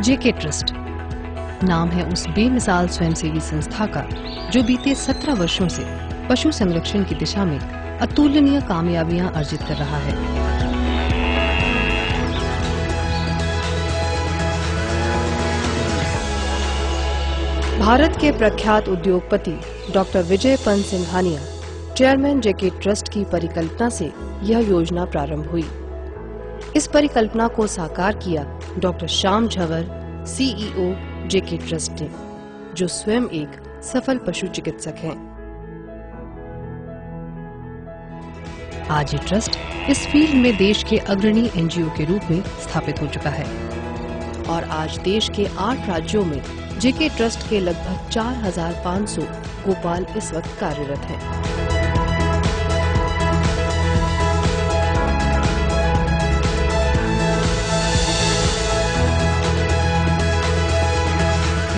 जेके trust नाम है उस बेमिसाल स्वयंसेवी संस्था का जो बीते 17 वर्षों से पशु संरक्षण की दिशा में अतुलनीय कामयाबियां अर्जित कर रहा है। भारत के प्रख्यात उद्योगपति डॉक्टर विजय पंत सिंघानिया चेयरमैन जेके ट्रस्ट की परिकल्पना से यह योजना प्रारंभ हुई। इस परिकल्पना को साकार किया डॉक्टर श्याम झंवर, सीईओ जेके ट्रस्ट ने, जो स्वयं एक सफल पशु चिकित्सक हैं। आज ये ट्रस्ट इस फील्ड में देश के अग्रणी एनजीओ के रूप में स्थापित हो चुका है और आज देश के 8 राज्यों में जेके ट्रस्ट के लगभग 4500 गोपाल इस वक्त कार्यरत हैं।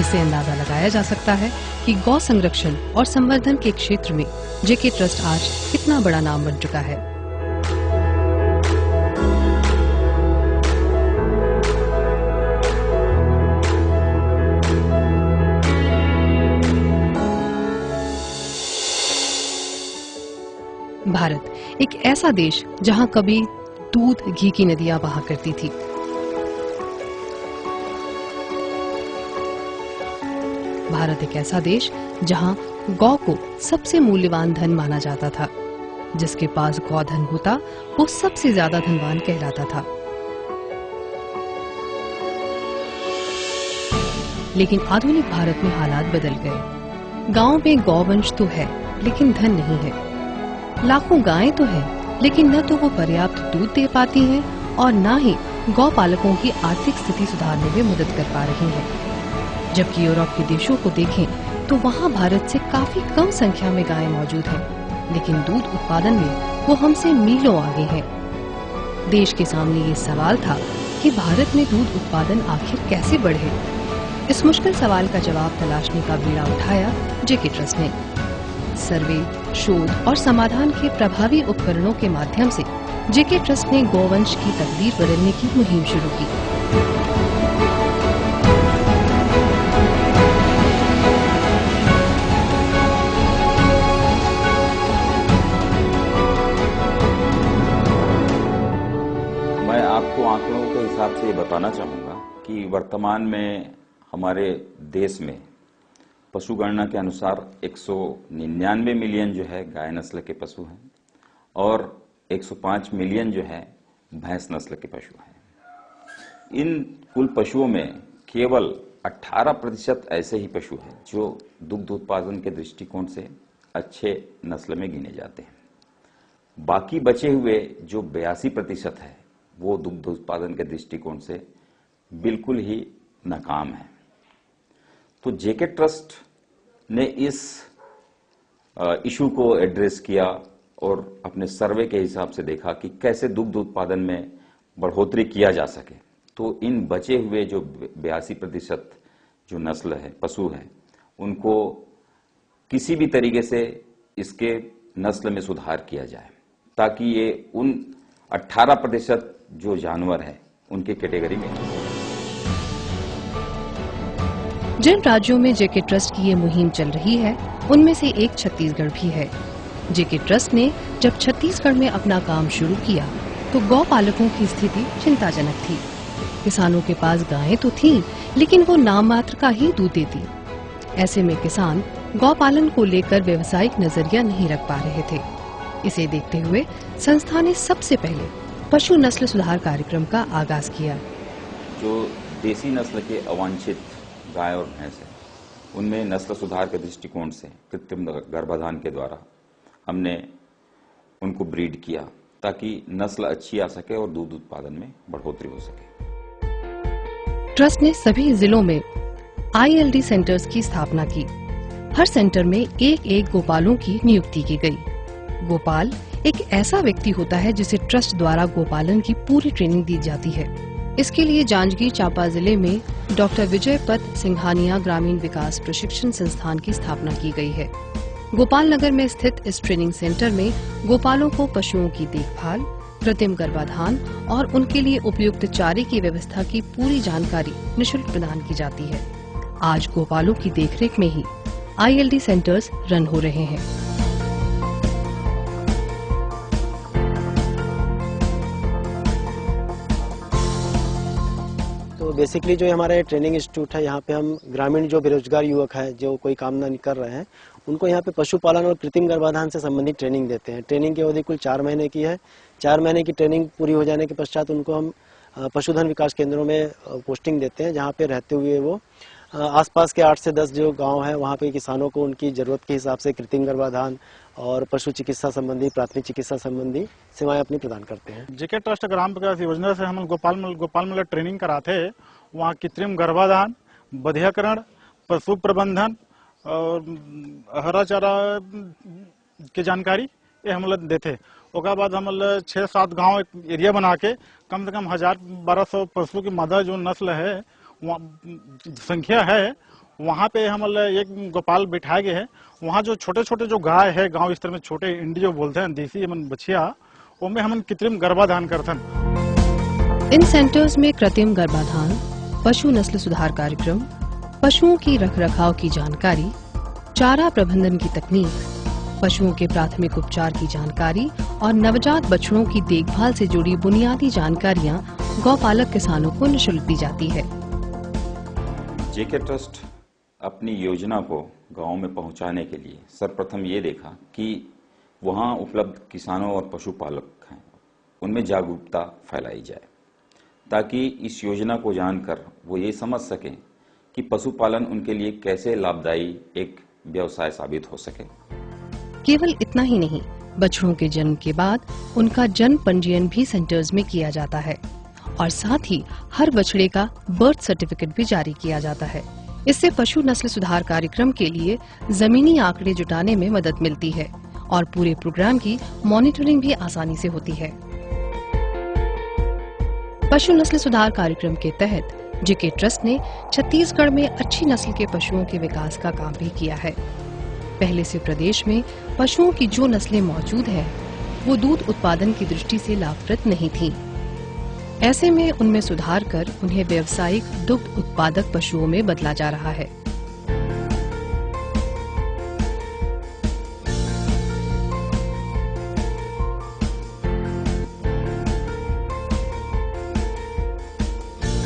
इससे अंदाजा लगाया जा सकता है कि गौ संरक्षण और संवर्धन के क्षेत्र में जेके ट्रस्ट आज कितना बड़ा नाम बन चुका है। भारत एक ऐसा देश जहां कभी दूध घी की नदियां बहा करती थी। भारत एक ऐसा देश जहां गौ को सबसे मूल्यवान धन माना जाता था। जिसके पास गौधन होता वो सबसे ज्यादा धनवान कहलाता था। लेकिन आधुनिक भारत में हालात बदल गए। गांव में गौवंश तो है लेकिन धन नहीं है। लाखों गायें तो है लेकिन न तो वो पर्याप्त दूध दे पाती हैं और न ही गौ पालकों की आर्थिक स्थिति सुधारने में मदद कर पा रही हैं। जबकि यूरोप के देशों को देखें तो वहाँ भारत से काफी कम संख्या में गायें मौजूद हैं, लेकिन दूध उत्पादन में वो हमसे मीलों आगे हैं। देश के सामने ये सवाल था कि भारत में दूध उत्पादन आखिर कैसे बढ़े। इस मुश्किल सवाल का जवाब तलाशने का बीड़ा उठाया जेके ट्रस्ट ने। सर्वे, शोध और समाधान के प्रभावी उपकरणों के माध्यम से जेके ट्रस्ट ने गौवंश की तकदीर बदलने की मुहिम शुरू की। मैं आपको आंकड़ों के हिसाब से ये बताना चाहूँगा कि वर्तमान में हमारे देश में पशु गणना के अनुसार 199 मिलियन जो है गाय नस्ल के पशु हैं और 105 मिलियन जो है भैंस नस्ल के पशु हैं। इन कुल पशुओं में केवल 18% ऐसे ही पशु हैं जो दुग्ध उत्पादन के दृष्टिकोण से अच्छे नस्ल में गिने जाते हैं। बाकी बचे हुए जो 82% है वो दुग्ध उत्पादन के दृष्टिकोण से बिल्कुल ही नाकाम है। तो जेके ट्रस्ट ने इस इशू को एड्रेस किया और अपने सर्वे के हिसाब से देखा कि कैसे दुग्ध उत्पादन में बढ़ोतरी किया जा सके। तो इन बचे हुए जो 82% जो नस्ल है पशु है उनको किसी भी तरीके से इसके नस्ल में सुधार किया जाए ताकि ये उन 18% जो जानवर है उनकी कैटेगरी में। जिन राज्यों में जेके ट्रस्ट की ये मुहिम चल रही है उनमें से एक छत्तीसगढ़ भी है। जेके ट्रस्ट ने जब छत्तीसगढ़ में अपना काम शुरू किया तो गौ पालकों की स्थिति चिंताजनक थी। किसानों के पास गायें तो थीं, लेकिन वो नाम मात्र का ही दूध देती। ऐसे में किसान गौ पालन को लेकर व्यवसायिक नजरिया नहीं रख पा रहे थे। इसे देखते हुए संस्था ने सबसे पहले पशु नस्ल सुधार कार्यक्रम का आगाज किया। जो देसी नस्ल के अवांछित गाय और भैंस है उनमें नस्ल सुधार के दृष्टिकोण से कृत्रिम गर्भाधान के द्वारा हमने उनको ब्रीड किया ताकि नस्ल अच्छी आ सके और दूध उत्पादन में बढ़ोतरी हो सके। ट्रस्ट ने सभी जिलों में ILD सेंटर्स की स्थापना की। हर सेंटर में एक गोपालों की नियुक्ति की गई। गोपाल एक ऐसा व्यक्ति होता है जिसे ट्रस्ट द्वारा गोपालन की पूरी ट्रेनिंग दी जाती है। इसके लिए जांजगीर चांपा जिले में डॉक्टर विजय पंत सिंघानिया ग्रामीण विकास प्रशिक्षण संस्थान की स्थापना की गई है। गोपाल नगर में स्थित इस ट्रेनिंग सेंटर में गोपालों को पशुओं की देखभाल, कृत्रिम गर्भाधान और उनके लिए उपयुक्त चारे की व्यवस्था की पूरी जानकारी निशुल्क प्रदान की जाती है। आज गोपालों की देखरेख में ही ILD सेंटर्स रन हो रहे हैं। तो बेसिकली जो हमारे ट्रेनिंग इंस्टीट्यूट है, यहाँ पे हम ग्रामीण जो बेरोजगार युवक है जो कोई काम नहीं कर रहे हैं, उनको यहाँ पे पशुपालन और कृत्रिम गर्भाधान से संबंधित ट्रेनिंग देते हैं। ट्रेनिंग की अवधि कुल 4 महीने की है। 4 महीने की ट्रेनिंग पूरी हो जाने के पश्चात उनको हम पशुधन विकास केंद्रों में पोस्टिंग देते हैं, जहाँ पे रहते हुए वो आसपास के 8 से 10 जो गांव है वहाँ पे किसानों को उनकी ज़रूरत के हिसाब से कृत्रिम गर्भाधान और पशु चिकित्सा संबंधी, प्राथमिक चिकित्सा संबंधी सेवाएं अपनी प्रदान करते हैं। जेके ट्रस्ट ग्राम विकास योजना से हम गोपाल में ट्रेनिंग कराते हैं। वहाँ कृत्रिम गर्भाधान, बधियाकरण, पशु प्रबंधन और हरा चारा की जानकारी ये हम लोग देते। उसके बाद हम 6-7 गांव एक एरिया बना के कम से कम 1000-1200 पशु की मादा जो नस्ल है संख्या है, वहाँ पे हम एक गोपाल बिठाए गए हैं। वहाँ जो छोटे छोटे जो गाय है गांव स्तर में, छोटे इंडी जो बोलते हैं, देसी बछिया, उनमें हम कृत्रिम गर्भाधान करते हैं। इन सेंटर्स में कृत्रिम गर्भाधान, पशु नस्ल सुधार कार्यक्रम, पशुओं की रखरखाव की जानकारी, चारा प्रबंधन की तकनीक, पशुओं के प्राथमिक उपचार की जानकारी और नवजात बछड़ों की देखभाल से जुड़ी बुनियादी जानकारियां गौपालक किसानों को निःशुल्क दी जाती है। जेके ट्रस्ट अपनी योजना को गांव में पहुंचाने के लिए सर्वप्रथम ये देखा कि वहां उपलब्ध किसानों और पशुपालक हैं, उनमें जागरूकता फैलाई जाए, ताकि इस योजना को जानकर वो ये समझ सकें कि पशुपालन उनके लिए कैसे लाभदायी एक व्यवसाय साबित हो सके। केवल इतना ही नहीं, बछड़ों के जन्म के बाद उनका जन्म पंजीयन भी सेंटर्स में किया जाता है और साथ ही हर बछड़े का बर्थ सर्टिफिकेट भी जारी किया जाता है। इससे पशु नस्ल सुधार कार्यक्रम के लिए जमीनी आंकड़े जुटाने में मदद मिलती है और पूरे प्रोग्राम की मॉनिटरिंग भी आसानी से होती है। पशु नस्ल सुधार कार्यक्रम के तहत जेके ट्रस्ट ने छत्तीसगढ़ में अच्छी नस्ल के पशुओं के विकास का काम भी किया है। पहले से प्रदेश में पशुओं की जो नस्लें मौजूद हैं, वो दूध उत्पादन की दृष्टि से लाभप्रद नहीं थीं। ऐसे में उनमें सुधार कर उन्हें व्यावसायिक दुग्ध उत्पादक पशुओं में बदला जा रहा है।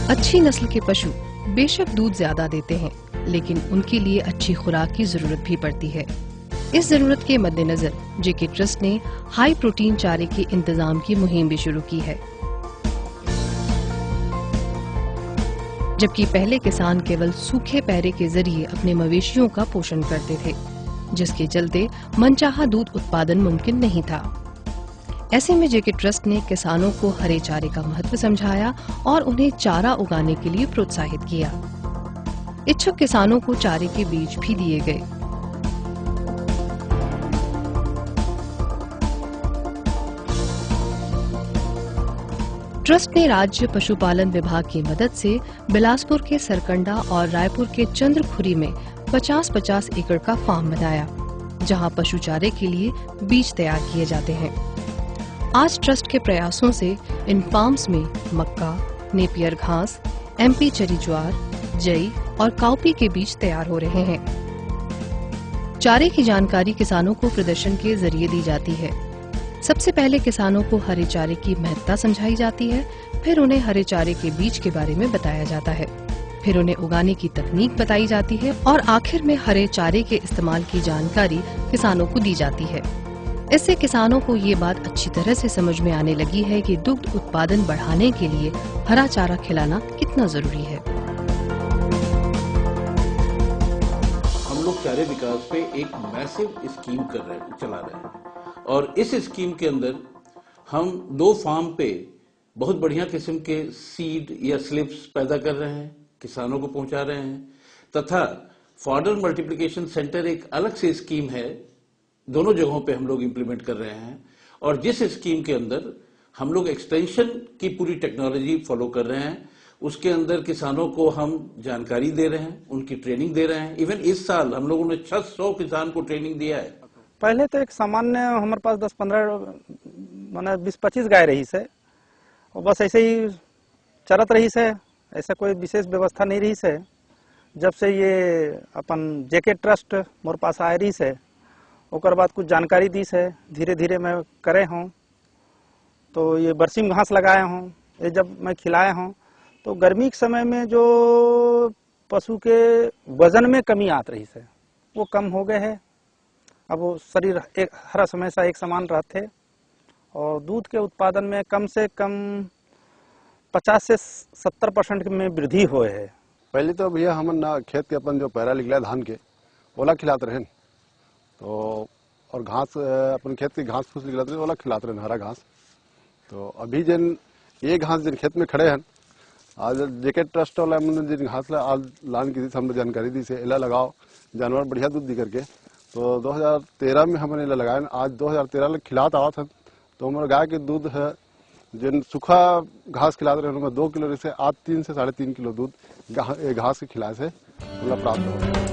अच्छी नस्ल के पशु बेशक दूध ज्यादा देते हैं, लेकिन उनके लिए अच्छी खुराक की जरूरत भी पड़ती है। इस जरूरत के मद्देनजर जेके ट्रस्ट ने हाई प्रोटीन चारे के इंतजाम की मुहिम भी शुरू की है। जबकि पहले किसान केवल सूखे पैरे के जरिए अपने मवेशियों का पोषण करते थे, जिसके चलते मनचाहा दूध उत्पादन मुमकिन नहीं था। ऐसे में जेके ट्रस्ट ने किसानों को हरे चारे का महत्व समझाया और उन्हें चारा उगाने के लिए प्रोत्साहित किया। इच्छुक किसानों को चारे के बीज भी दिए गए। ट्रस्ट ने राज्य पशुपालन विभाग की मदद से बिलासपुर के सरकंडा और रायपुर के चंद्रखुरी में 50-50 एकड़ का फार्म बनाया, जहां पशु चारे के लिए बीज तैयार किए जाते हैं। आज ट्रस्ट के प्रयासों से इन फार्म्स में मक्का, नेपियर घास, MP चरी ज्वार, जई और काउपी के बीज तैयार हो रहे हैं। चारे की जानकारी किसानों को प्रदर्शन के जरिए दी जाती है। सबसे पहले किसानों को हरे चारे की महत्ता समझाई जाती है, फिर उन्हें हरे चारे के बीज के बारे में बताया जाता है, फिर उन्हें उगाने की तकनीक बताई जाती है और आखिर में हरे चारे के इस्तेमाल की जानकारी किसानों को दी जाती है। इससे किसानों को ये बात अच्छी तरह से समझ में आने लगी है कि दुग्ध उत्पादन बढ़ाने के लिए हरा चारा खिलाना कितना जरूरी है। हम लोग चारे विकास पे एक मैसिव स्कीम चला रहे हैं और इस स्कीम के अंदर हम 2 फार्म पे बहुत बढ़िया किस्म के सीड या स्लिप्स पैदा कर रहे हैं, किसानों को पहुंचा रहे हैं, तथा फॉडर मल्टीप्लिकेशन सेंटर एक अलग से स्कीम है, दोनों जगहों पे हम लोग इम्प्लीमेंट कर रहे हैं। और जिस स्कीम के अंदर हम लोग एक्सटेंशन की पूरी टेक्नोलॉजी फॉलो कर रहे हैं, उसके अंदर किसानों को हम जानकारी दे रहे हैं, उनकी ट्रेनिंग दे रहे हैं। इवन इस साल हम लोगों ने 600 किसान को ट्रेनिंग दिया है। पहले तो एक सामान्य हमारे पास 10-15 माने 20-25 गाय रही से, और बस ऐसे ही चरत रही से, ऐसा कोई विशेष व्यवस्था नहीं रही से। जब से ये अपन जेके ट्रस्ट मोर पास आए रही से, ओकर बाद कुछ जानकारी दी से, धीरे धीरे मैं करे हूँ। तो ये बरसीम घास लगाए हूँ, ये जब मैं खिलाए हूँ तो गर्मी के समय में जो पशु के वजन में कमी आत रही से वो कम हो गए है। अब वो शरीर एक हर समय सा एक समान रहते, और दूध के उत्पादन में कम से कम 50 से 70% में वृद्धि हुए है। पहले तो भैया हम ना खेत के अपन जो पैरा निकला धान के ओला खिलाते रहे, तो और घास अपन खेत की घास फूस निकलाते रहे ओला खिलाते रहे, हरा घास। तो अभी जिन ये घास जिन खेत में खड़े हैं, आज जेके ट्रस्ट वाला जिन घास आज लान की हमने जानकारी दी से एला लगाओ, जानवर बढ़िया दूध दी करके। तो 2013 में हमने एला लगाए, आज 2013 में खिलात आवा था। तो हमारे गाय के दूध है जिन सूखा घास खिलाते रहे उनमें 2 किलो से आज 3 से 3.5 किलो दूध घास के खिलाए से प्राप्त हो।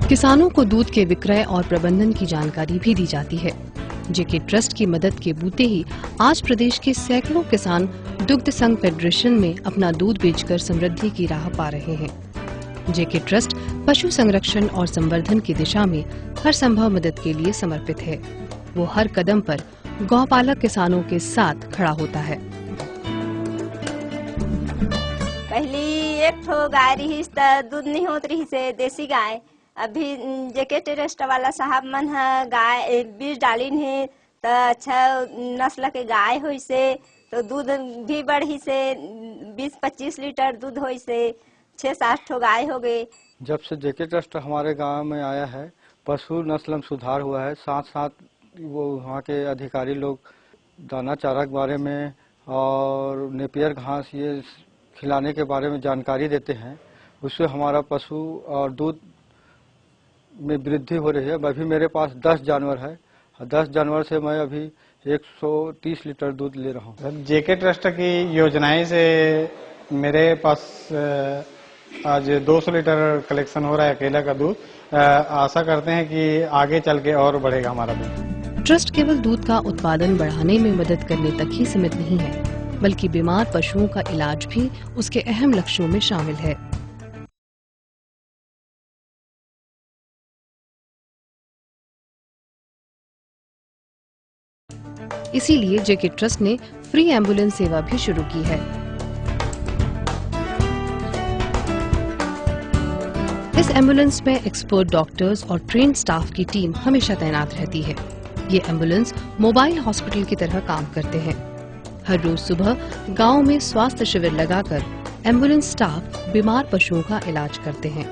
किसानों को दूध के विक्रय और प्रबंधन की जानकारी भी दी जाती है। जेके ट्रस्ट की मदद के बूते ही आज प्रदेश के सैकड़ों किसान दुग्ध संघ फेडरेशन में अपना दूध बेचकर समृद्धि की राह पा रहे हैं। जेके ट्रस्ट पशु संरक्षण और संवर्धन की दिशा में हर संभव मदद के लिए समर्पित है। वो हर कदम पर गौपालक किसानों के साथ खड़ा होता है। पहली एक ठो गाय रही दूध नहीं होत रही से देसी गाय। अभी जेके ट्रस्ट वाला साहब मन गाय बीज डालिन है तो अच्छा नस्ल के गाय हुई से, तो दूध भी बढ़ी से 20-25 लीटर दूध हुई से 6-7 ठो गाय हो गए। जब से जेके ट्रस्ट हमारे गांव में आया है पशु नस्ल में सुधार हुआ है। साथ साथ वो वहाँ के अधिकारी लोग दाना चारा के बारे में और नेपियर घास ये खिलाने के बारे में जानकारी देते हैं। उससे हमारा पशु और दूध में वृद्धि हो रही है। अभी मेरे पास 10 जानवर है, 10 जानवर से मैं अभी 130 लीटर दूध ले रहा हूँ। जेके ट्रस्ट की योजनाएं से मेरे पास आज 200 लीटर कलेक्शन हो रहा है अकेला का दूध। आशा करते हैं कि आगे चल के और बढ़ेगा हमारा दूध। ट्रस्ट केवल दूध का उत्पादन बढ़ाने में मदद करने तक ही सीमित नहीं है, बल्कि बीमार पशुओं का इलाज भी उसके अहम लक्ष्यों में शामिल है। इसीलिए जेके ट्रस्ट ने फ्री एम्बुलेंस सेवा भी शुरू की है। इस एम्बुलेंस में एक्सपर्ट डॉक्टर्स और ट्रेन स्टाफ की टीम हमेशा तैनात रहती है। ये एम्बुलेंस मोबाइल हॉस्पिटल की तरह काम करते हैं। हर रोज सुबह गांव में स्वास्थ्य शिविर लगाकर एम्बुलेंस स्टाफ बीमार पशुओं का इलाज करते हैं,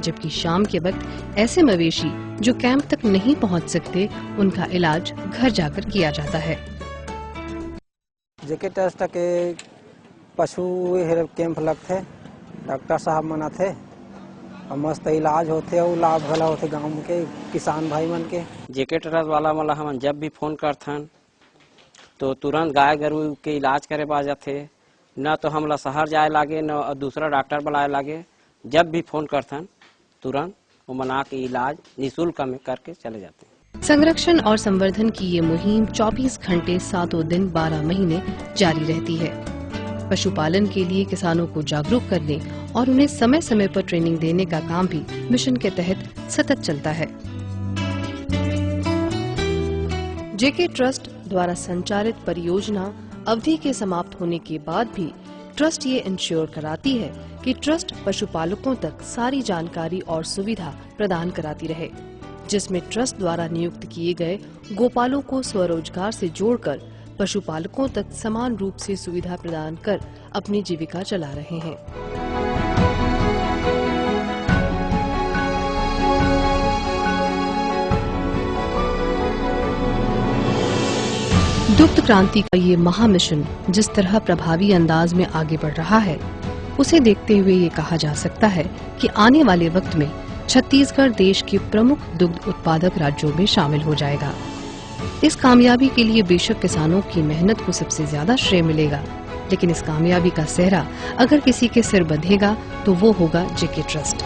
जबकि शाम के वक्त ऐसे मवेशी जो कैंप तक नहीं पहुंच सकते उनका इलाज घर जाकर किया जाता है। जेके ट्रस्ट के पशु कैंप लगते, डॉक्टर साहब मना थे और मस्त इलाज होते और लाभ भला होते गांव के किसान भाई मन के। जेके ट्रस्ट वाला मला हम जब भी फोन करथन तो तुरंत गाय गरु के इलाज करे बा जाथे, न तो हमला शहर जाए लागे न दूसरा डॉक्टर बुलाए लागे। जब भी फोन करथन तुरंत वो मना के इलाज निःशुल्क में करके चले जाते हैं। संरक्षण और संवर्धन की ये मुहिम 24 घंटे 7 दिन 12 महीने जारी रहती है। पशुपालन के लिए किसानों को जागरूक करने और उन्हें समय समय पर ट्रेनिंग देने का काम भी मिशन के तहत सतत चलता है। जेके ट्रस्ट द्वारा संचालित परियोजना अवधि के समाप्त होने के बाद भी ट्रस्ट ये इंश्योर कराती है कि ट्रस्ट पशुपालकों तक सारी जानकारी और सुविधा प्रदान कराती रहे, जिसमें ट्रस्ट द्वारा नियुक्त किए गए गोपालों को स्वरोजगार से जोड़कर पशुपालकों तक समान रूप से सुविधा प्रदान कर अपनी जीविका चला रहे हैं। दुग्ध क्रांति का ये महामिशन जिस तरह प्रभावी अंदाज में आगे बढ़ रहा है, उसे देखते हुए ये कहा जा सकता है कि आने वाले वक्त में छत्तीसगढ़ देश के प्रमुख दुग्ध उत्पादक राज्यों में शामिल हो जाएगा। इस कामयाबी के लिए बेशक किसानों की मेहनत को सबसे ज्यादा श्रेय मिलेगा, लेकिन इस कामयाबी का सेहरा अगर किसी के सिर बंधेगा तो वो होगा जेके ट्रस्ट।